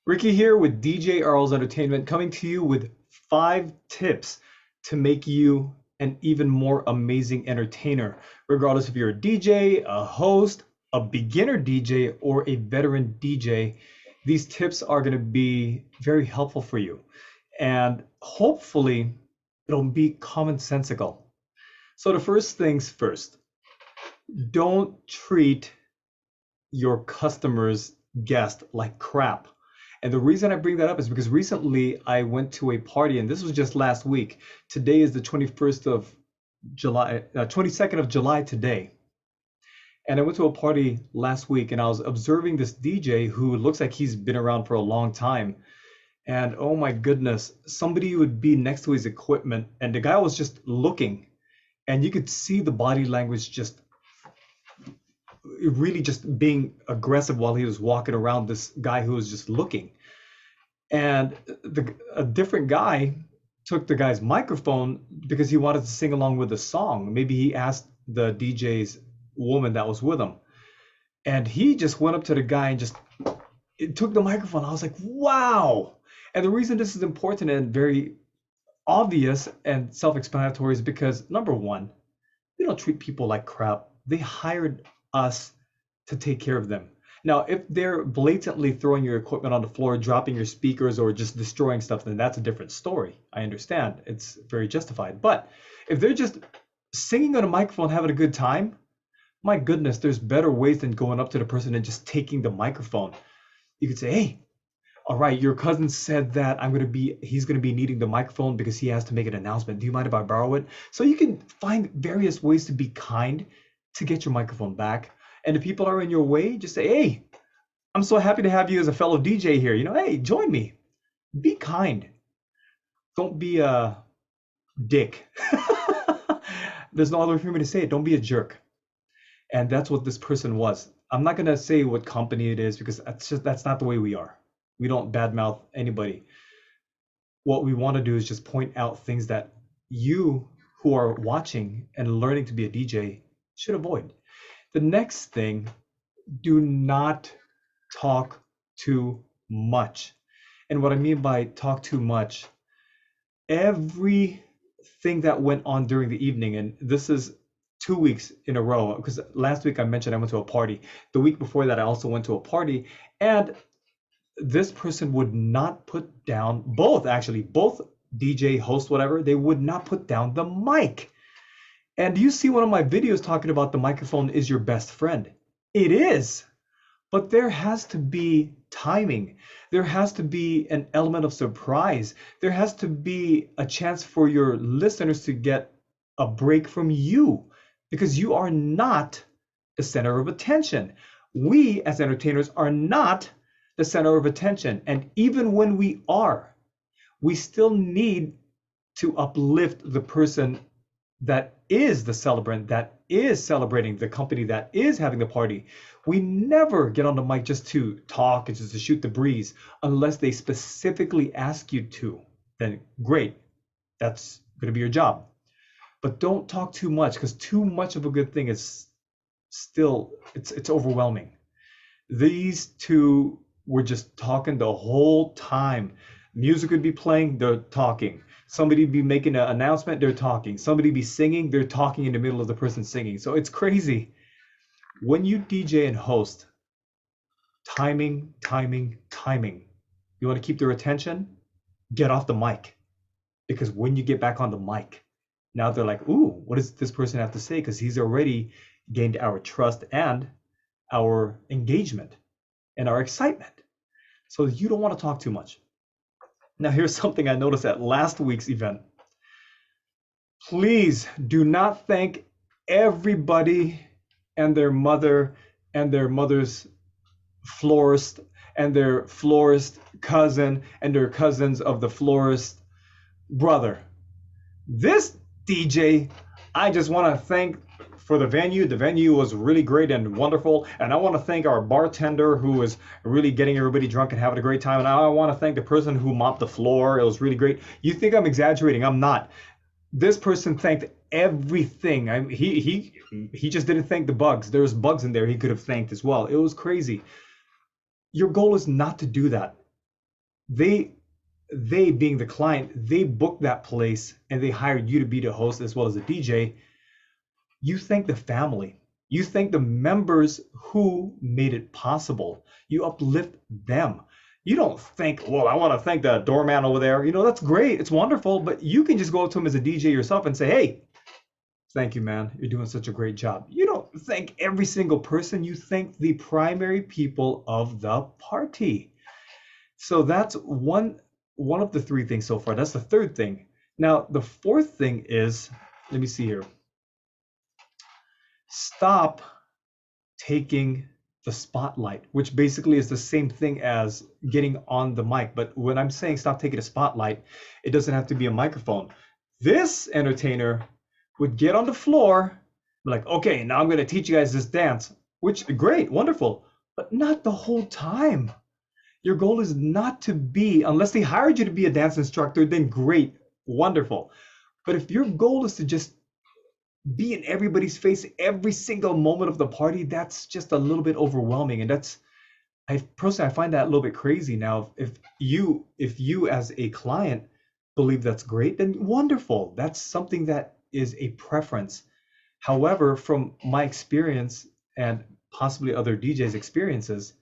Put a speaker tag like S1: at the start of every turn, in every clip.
S1: Ricky here with DJ Earls Entertainment, coming to you with 5 tips to make you an even more amazing entertainer, regardless if you're a DJ, a host, a beginner DJ, or a veteran DJ. These tips are going to be very helpful for you, and hopefully, it'll be commonsensical. So, the first things first, don't treat your customers' guest like crap. And the reason I bring that up is because recently I went to a party, and this was just last week. Today is the 21st of July, 22nd of July today. And I went to a party last week and I was observing this DJ who looks like he's been around for a long time. And oh my goodness, somebody would be next to his equipment and the guy was just looking, and you could see the body language just really just being aggressive while he was walking around this guy who was just looking. And a different guy took the guy's microphone because he wanted to sing along with the song. Maybe he asked the DJ's woman that was with him. And he just went up to the guy and just it took the microphone. I was like, wow. And the reason this is important and very obvious and self-explanatory is because number one, they don't treat people like crap. They hired us to take care of them. Now, if they're blatantly throwing your equipment on the floor, dropping your speakers, or just destroying stuff, then that's a different story. I understand. It's very justified. But if they're just singing on a microphone, having a good time, my goodness, there's better ways than going up to the person and just taking the microphone. You could say, hey, all right, your cousin said that he's gonna be needing the microphone because he has to make an announcement. Do you mind if I borrow it? So you can find various ways to be kind to get your microphone back. And if people are in your way, just say, hey, I'm so happy to have you as a fellow DJ here. Hey, join me. Be kind. Don't be a dick. There's no other way for me to say it. Don't be a jerk. And that's what this person was. I'm not gonna say what company it is because that's not the way we are. We don't badmouth anybody. What we want to do is just point out things that you who are watching and learning to be a DJ should avoid. The next thing, do not talk too much. And what I mean by talk too much, everything that went on during the evening, and this is 2 weeks in a row, because last week I mentioned I went to a party. The week before that, I also went to a party, and this person would not put down, both DJ, host, whatever, they would not put down the mic. And you see one of my videos talking about the microphone is your best friend. It is, but there has to be timing. There has to be an element of surprise. There has to be a chance for your listeners to get a break from you because you are not the center of attention. We as entertainers are not the center of attention. And even when we are, we still need to uplift the person that is the celebrant, that is celebrating the company, that is having the party. We never get on the mic just to talk and just to shoot the breeze unless they specifically ask you to. Then great, that's going to be your job. But don't talk too much because too much of a good thing is still, it's overwhelming. These two were just talking the whole time. Music would be playing, they're talking. Somebody be making an announcement, they're talking. Somebody be singing, they're talking in the middle of the person singing. So it's crazy. When you DJ and host, timing, timing, timing. You want to keep their attention? Get off the mic. Because when you get back on the mic, now they're like, ooh, what does this person have to say? Because he's already gained our trust and our engagement and our excitement. So you don't want to talk too much. Now, here's something I noticed at last week's event. Please do not thank everybody and their mother and their mother's florist and their florist cousin and their cousins of the florist brother. This DJ, I just want to thank for the venue. The venue was really great and wonderful. And I want to thank our bartender who was really getting everybody drunk and having a great time. And I want to thank the person who mopped the floor. It was really great. You think I'm exaggerating? I'm not. This person thanked everything. He just didn't thank the bugs. There's bugs in there he could have thanked as well. It was crazy. Your goal is not to do that. they they being the client, they booked that place and they hired you to be the host as well as the DJ. You thank the family. You thank the members who made it possible. You uplift them. You don't think, well, I want to thank the doorman over there. That's great. It's wonderful. But you can just go up to him as a DJ yourself and say, hey, thank you, man. You're doing such a great job. You don't thank every single person. You thank the primary people of the party. So that's one of the three things so far. That's the third thing. Now, the fourth thing is, let me see here. Stop taking the spotlight, which basically is the same thing as getting on the mic. But when I'm saying stop taking the spotlight, it doesn't have to be a microphone. This entertainer would get on the floor, be like, okay, now I'm going to teach you guys this dance, which great, wonderful, but not the whole time. Your goal is not to be, unless they hired you to be a dance instructor, then great, wonderful. But if your goal is to just be in everybody's face every single moment of the party, that's just a little bit overwhelming. And I find that a little bit crazy. Now, if you as a client believe that's great, then wonderful. That's something that is a preference. However, from my experience and possibly other DJs' experiences,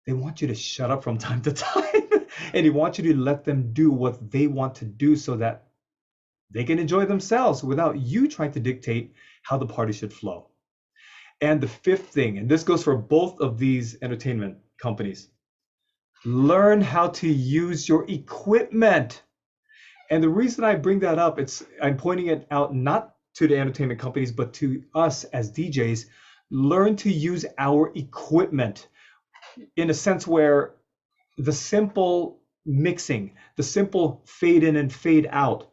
S1: they want you to shut up from time to time and they want you to let them do what they want to do so that they can enjoy themselves without you trying to dictate how the party should flow. And the fifth thing, and this goes for both of these entertainment companies, learn how to use your equipment. And the reason I bring that up, I'm pointing it out not to the entertainment companies, but to us as DJs. Learn to use our equipment in a sense where the simple mixing, the simple fade in and fade out,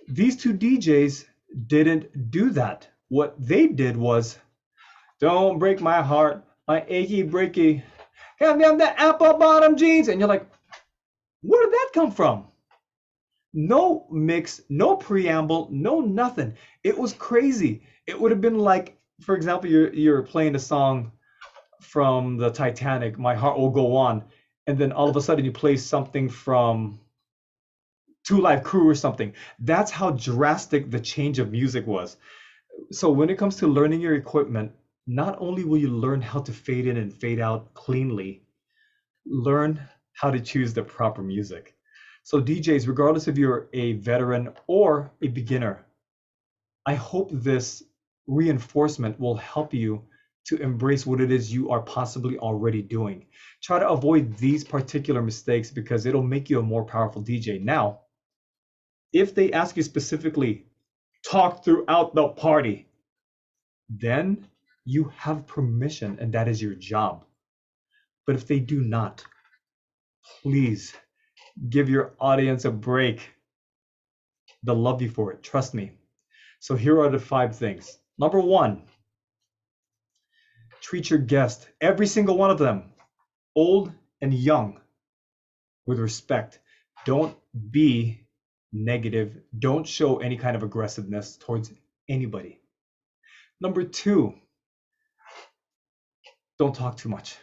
S1: these two DJs didn't do that. What they did was, don't break my heart, my achy breaky, have them the apple bottom jeans. And you're like, where did that come from? No mix, no preamble, no nothing. It was crazy. It would have been like, for example, you're playing a song from the Titanic, My Heart Will Go On, and then all of a sudden you play something from Two Live Crew or something. That's how drastic the change of music was. So when it comes to learning your equipment, not only will you learn how to fade in and fade out cleanly, learn how to choose the proper music. So DJs, regardless if you're a veteran or a beginner, I hope this reinforcement will help you to embrace what it is you are possibly already doing. Try to avoid these particular mistakes because it'll make you a more powerful DJ. Now, if they ask you specifically, talk throughout the party, then you have permission and that is your job. But if they do not, please give your audience a break. They'll love you for it, trust me. So here are the 5 things. Number 1, treat your guest, every single one of them, old and young, with respect. Don't be negative. Don't show any kind of aggressiveness towards anybody. Number 2, don't talk too much.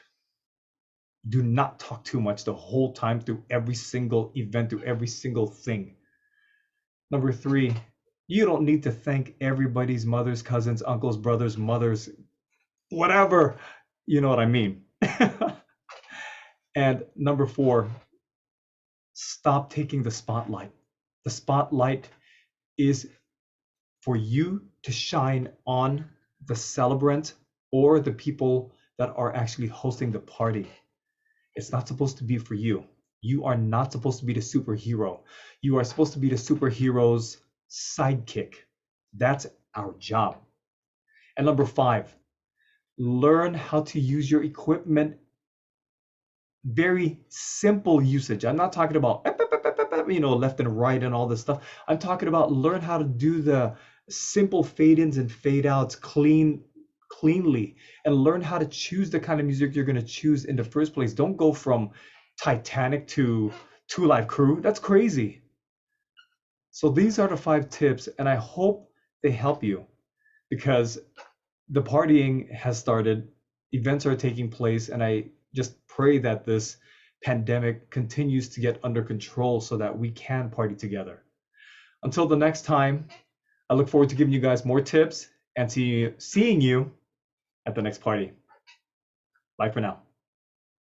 S1: Do not talk too much the whole time through every single event, through every single thing. Number 3, you don't need to thank everybody's mothers, cousins, uncles, brothers, mothers, whatever. You know what I mean. And number 4, stop taking the spotlight. The spotlight is for you to shine on the celebrant or the people that are actually hosting the party. It's not supposed to be for you. You are not supposed to be the superhero. You are supposed to be the superhero's sidekick. That's our job. And number 5, learn how to use your equipment. Very simple usage. I'm not talking about left and right and all this stuff. I'm talking about learn how to do the simple fade-ins and fade-outs cleanly, and learn how to choose the kind of music you're going to choose in the first place. Don't go from Titanic to Two Live Crew. That's crazy. So these are the 5 tips, and I hope they help you because the partying has started, events are taking place, and I just pray that this pandemic continues to get under control so that we can party together. Until the next time, I look forward to giving you guys more tips and seeing you at the next party. Bye for now.